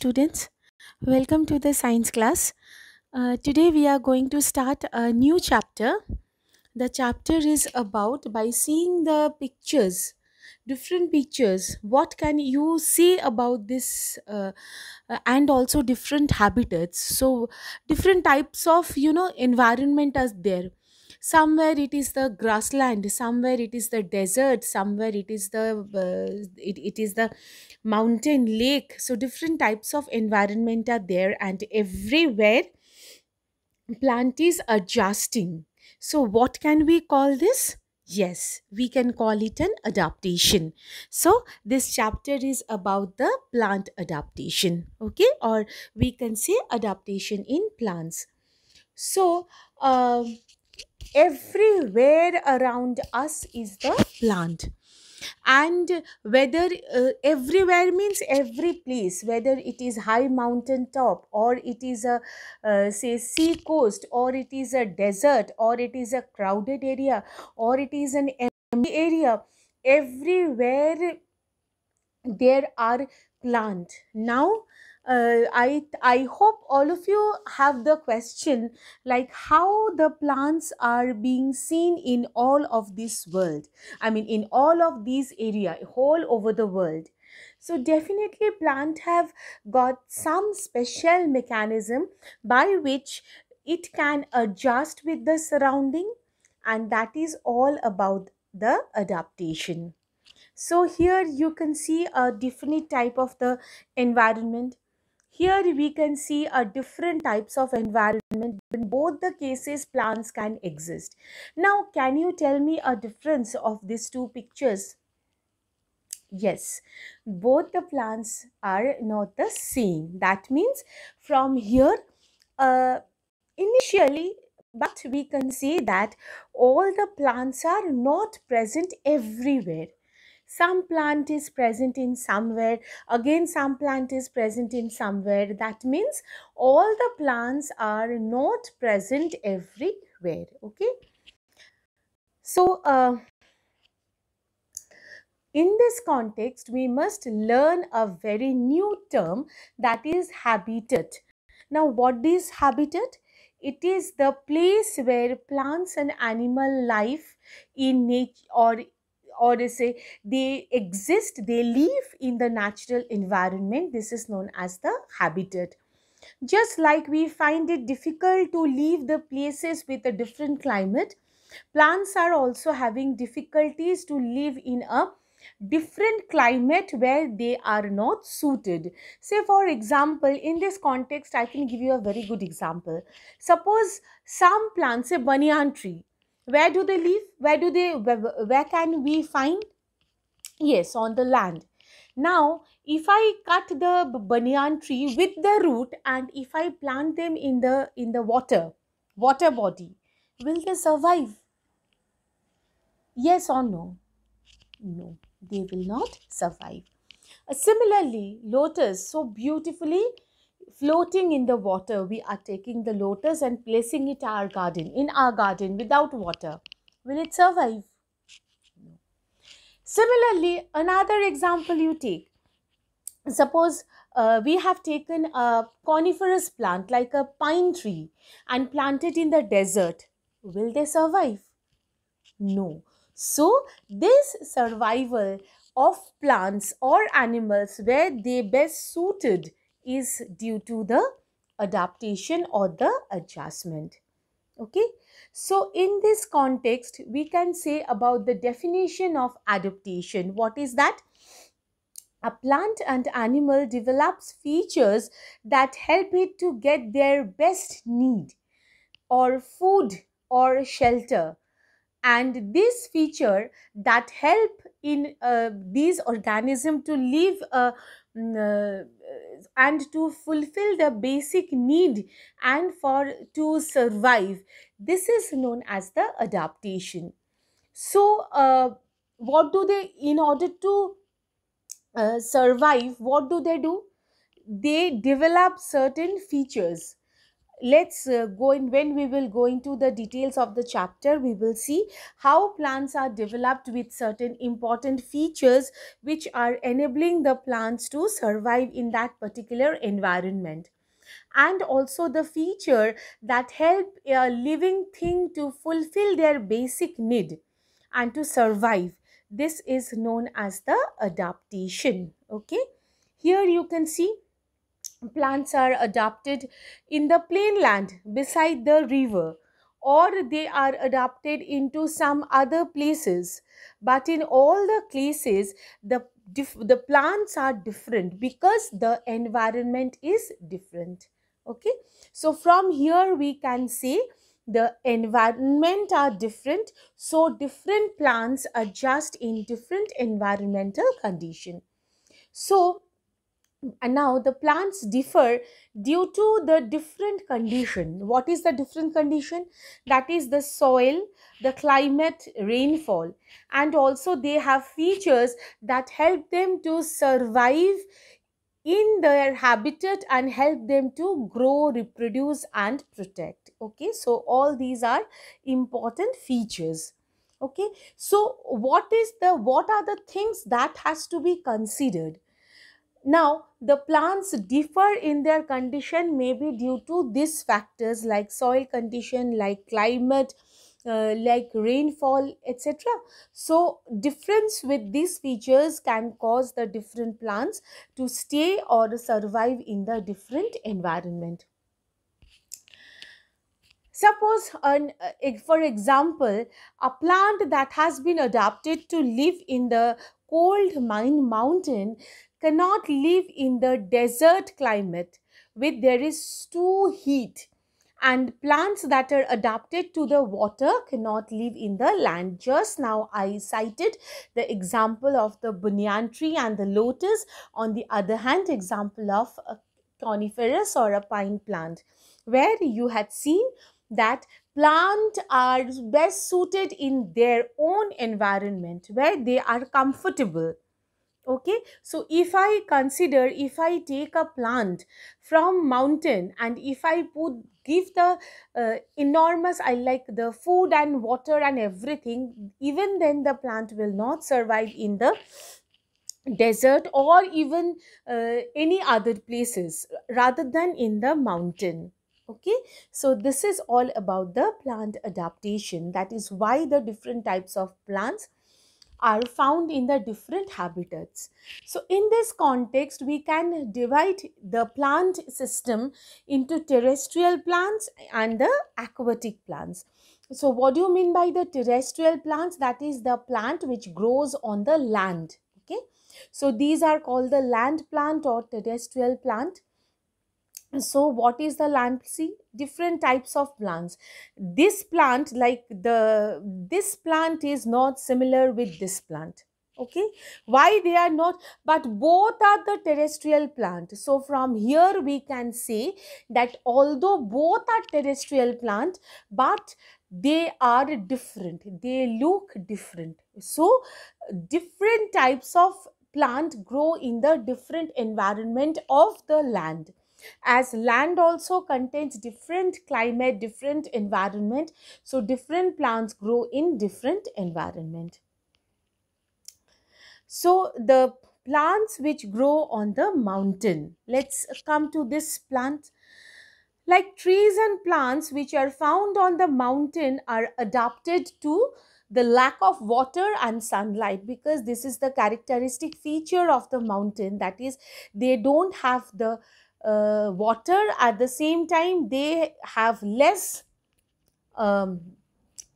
students. Welcome to the science class. Today we are going to start a new chapter. The chapter is about by seeing the pictures, different pictures. What can you say about this, and also different habitats? So, different types of environment are there. Somewhere it is the grassland, somewhere it is the desert, somewhere it is the mountain, lake. So different types of environment are there, and everywhere plant is adjusting. So what can we call this? Yes, we can call it an adaptation. So this chapter is about the plant adaptation, okay, or we can say adaptation in plants. So everywhere around us is the plant, and whether everywhere means every place, whether it is high mountain top, or it is a say sea coast, or it is a desert, or it is a crowded area, or it is an empty area, everywhere there are plant. Now I hope all of you have the question, like how the plants are being seen in all of this world. I mean, in all of these area, whole over the world. So definitely plant have got some special mechanism by which it can adjust with the surrounding, and that is all about the adaptation. So here you can see a different type of the environment. Here we can see a different types of environment. In both the cases, plants can exist. Now, can you tell me a difference of these two pictures? Yes, both the plants are not the same. That means from here, uh, initially, but we can say that all the plants are not present everywhere. Some plant is present in somewhere, again some plant is present in somewhere. That means all the plants are not present everywhere. Okay, so in this context we must learn a very new term, that is habitat. Now what is habitat? It is the place where plants and animal life in nature, or say they exist, they live in the natural environment. This is known as the habitat. Just like we find it difficult to leave the places with a different climate, plants are also having difficulties to live in a different climate where they are not suited. Say for example, in this context I can give you a very good example. Suppose some plants, say banyan tree, where do they live? Where can we find? Yes, on the land. Now if I cut the banyan tree with the root, and if I plant them in the water body, will they survive? Yes or no? No, they will not survive. Similarly, lotus, so beautifully floating in the water, we are taking the lotus and placing it in our garden without water. Will it survive? No. Similarly, another example you take. Suppose we have taken a coniferous plant like a pine tree and planted in the desert. Will they survive? No. So, this survival of plants or animals where they best suited is due to the adaptation or the adjustment. Okay. So, in this context, we can say about the definition of adaptation. What is that? A plant and animal develops features that help it to get their best need, or food or shelter, and this feature that help in these organisms to live and to fulfill the basic need and for to survive, this is known as the adaptation. So what do they, in order to survive, what do? They develop certain features. let's go in. When we will go into the details of the chapter, we will see how plants are developed with certain important features which are enabling the plants to survive in that particular environment, and also the feature that help a living thing to fulfill their basic need and to survive. This is known as the adaptation. Okay, here you can see plants are adapted in the plain land beside the river, or they are adapted into some other places, but in all the cases the plants are different because the environment is different. Okay, so from here we can say the environment are different, so different plants adjust in different environmental condition. So and now the plants differ due to the different condition. What is the different condition? That is the soil, the climate, rainfall, and also they have features that help them to survive in their habitat and help them to grow, reproduce, and protect. Okay, so all these are important features. Okay, so what are the things that has to be considered? Now, the plants differ in their condition maybe due to these factors like soil condition, like climate, like rainfall, etc. So, difference with these features can cause the different plants to stay or survive in the different environment. Suppose, for example, a plant that has been adapted to live in the cold mountain cannot live in the desert climate where there is too heat, and plants that are adapted to the water cannot live in the land. Just now I cited the example of the banyan tree and the lotus. On the other hand, example of a coniferous or a pine plant, where you had seen that plants are best suited in their own environment where they are comfortable. Okay, so if I take a plant from mountain and if I put give the enormous, I like the food and water and everything, even then the plant will not survive in the desert or even any other places rather than in the mountain. Okay, so this is all about the plant adaptation. That is why the different types of plants are found in the different habitats. So in this context we can divide the plant system into terrestrial plants and the aquatic plants. So what do you mean by the terrestrial plants? That is the plant which grows on the land. Okay, so these are called the land plant or terrestrial plant. So what is the land? See, different types of plants. This plant, like this plant is not similar with this plant. Okay, why they are not? But both are the terrestrial plant. So from here we can say that although both are terrestrial plant, but they are different, they look different. So different types of plant grow in the different environment of the land, as land also contains different climate, different environment, so different plants grow in different environment. So the plants which grow on the mountain, let's come to this plant. Like trees and plants which are found on the mountain are adapted to the lack of water and sunlight, because this is the characteristic feature of the mountain, that is they don't have the water, at the same time they have less um,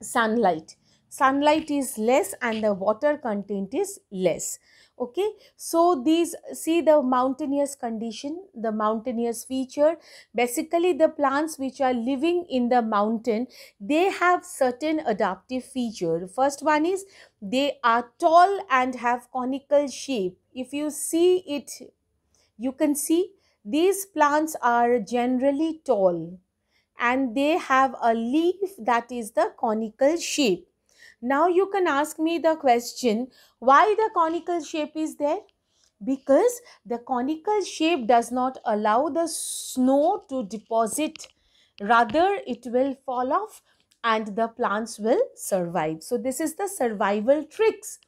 sunlight. Sunlight is less and the water content is less. Okay, so these, see the mountainous condition, the mountainous feature. Basically the plants which are living in the mountain, they have certain adaptive feature. First one is they are tall and have conical shape. If you see it, you can see these plants are generally tall and they have a leaf that is the conical shape. Now you can ask me the question, why the conical shape is there? Because the conical shape does not allow the snow to deposit rather it will fall off and the plants will survive. So this is the survival tricks.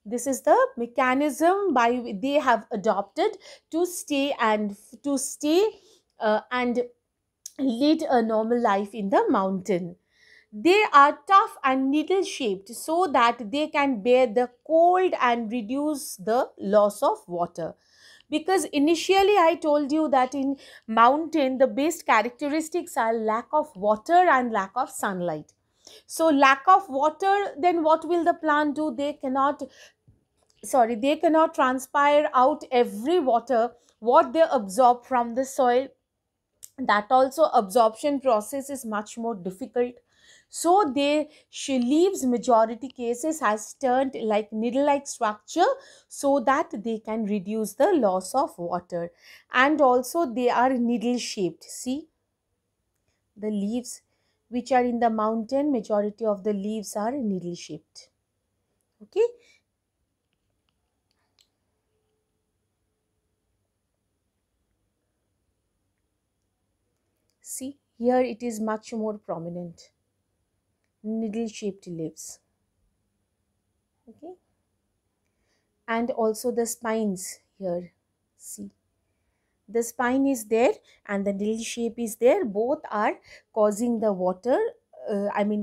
This is the mechanism by they have adopted to stay and lead a normal life in the mountain. They are tough and needle shaped so that they can bear the cold and reduce the loss of water. Because initially I told you that in mountain the best characteristics are lack of water and lack of sunlight. So lack of water, then what will the plant do? They cannot transpire out every water what they absorb from the soil. That also absorption process is much more difficult. So she leaves majority cases has turned like needle like structure so that they can reduce the loss of water. And also they are needle shaped. See the leaves which are in the mountain, majority of the leaves are needle shaped. Okay. See here it is much more prominent, needle shaped leaves. Okay. And also the spines here. See the spine is there and the needle shape is there. Both are causing the water,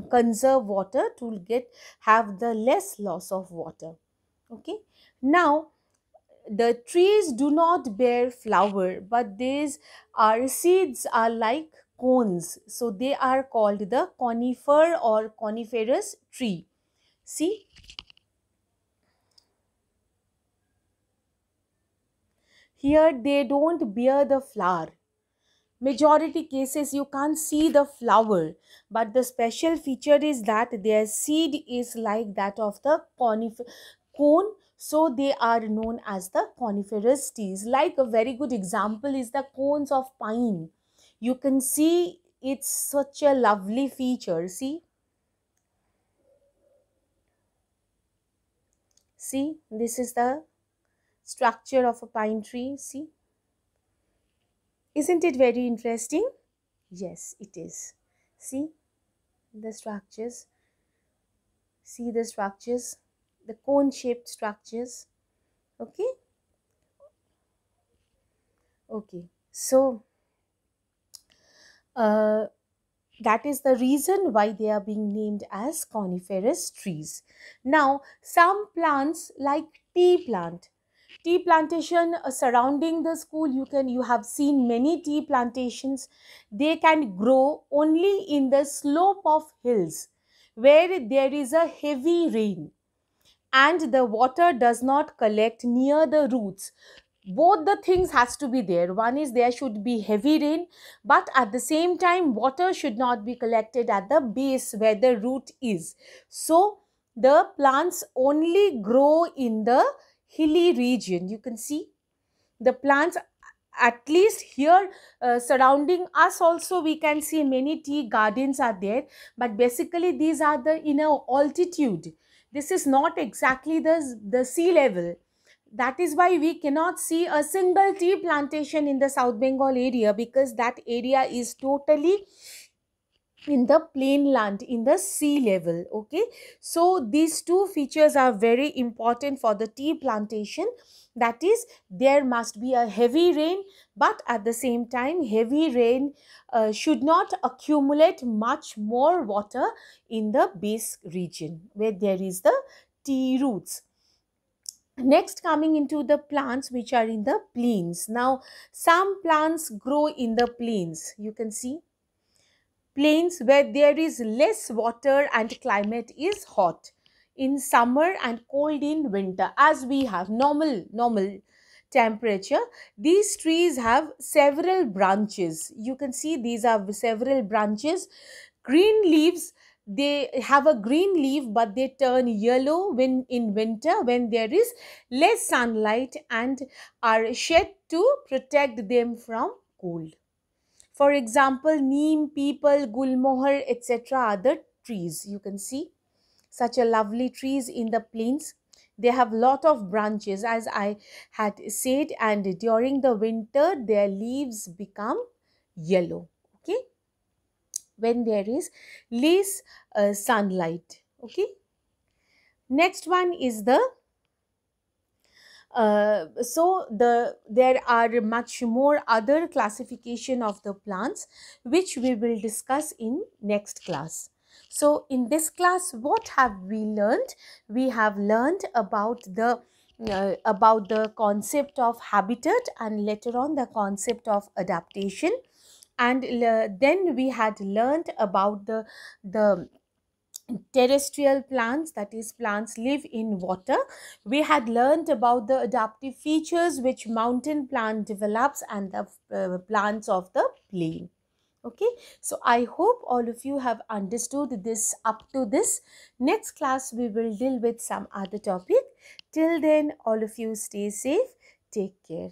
conserve water to have the less loss of water. Okay. Now the trees do not bear flower, but these are seeds are like cones, so they are called the conifer or coniferous tree. See here they don't bear the flower. Majority cases you can't see the flower, but the special feature is that their seed is like that of the cone, so they are known as the coniferous trees. Like a very good example is the cones of pine. You can see it's such a lovely feature. See this is the structure of a pine tree. See, isn't it very interesting? Yes, it is. See the structures. See the structures, the cone shaped structures. Okay. Okay, so uh, that is the reason why they are being named as coniferous trees. Now some plants like tea plantation surrounding the school, you have seen many tea plantations. They can grow only in the slope of hills where there is a heavy rain and the water does not collect near the roots. Both the things has to be there. One is there should be heavy rain, but at the same time water should not be collected at the base where the root is. So the plants only grow in the hilly region. You can see the plants, at least here surrounding us also we can see many tea gardens are there, but basically these are the in a altitude. This is not exactly the sea level. That is why we cannot see a single tea plantation in the South Bengal area, because that area is totally in the plain land, in the sea level. Okay, so these two features are very important for the tea plantation. That is, there must be a heavy rain, but at the same time heavy rain should not accumulate much more water in the base region where there is the tea roots. Next, coming into the plants which are in the plains. Now some plants grow in the plains. You can see plains where there is less water and climate is hot in summer and cold in winter, as we have normal temperature. These trees have several branches. You can see these are several branches. Green leaves, they have a green leaf, but they turn yellow when in winter, when there is less sunlight, and are shed to protect them from cold. For example, neem, peepal, gulmohar, etc. are the trees. You can see such a lovely trees in the plains. They have lot of branches, as I had said, and during the winter their leaves become yellow. Okay. when there is less sunlight. Okay. Next one is the there are much more other classification of the plants which we will discuss in next class. So in this class, what have we learned? We have learned about the concept of habitat, and later on the concept of adaptation, and then we had learned about the terrestrial plants, that is plants live in water. We had learned about the adaptive features which mountain plant develops, and the plants of the plain. Okay, so I hope all of you have understood this up to this. Next class we will deal with some other topic. Till then, all of you stay safe, take care.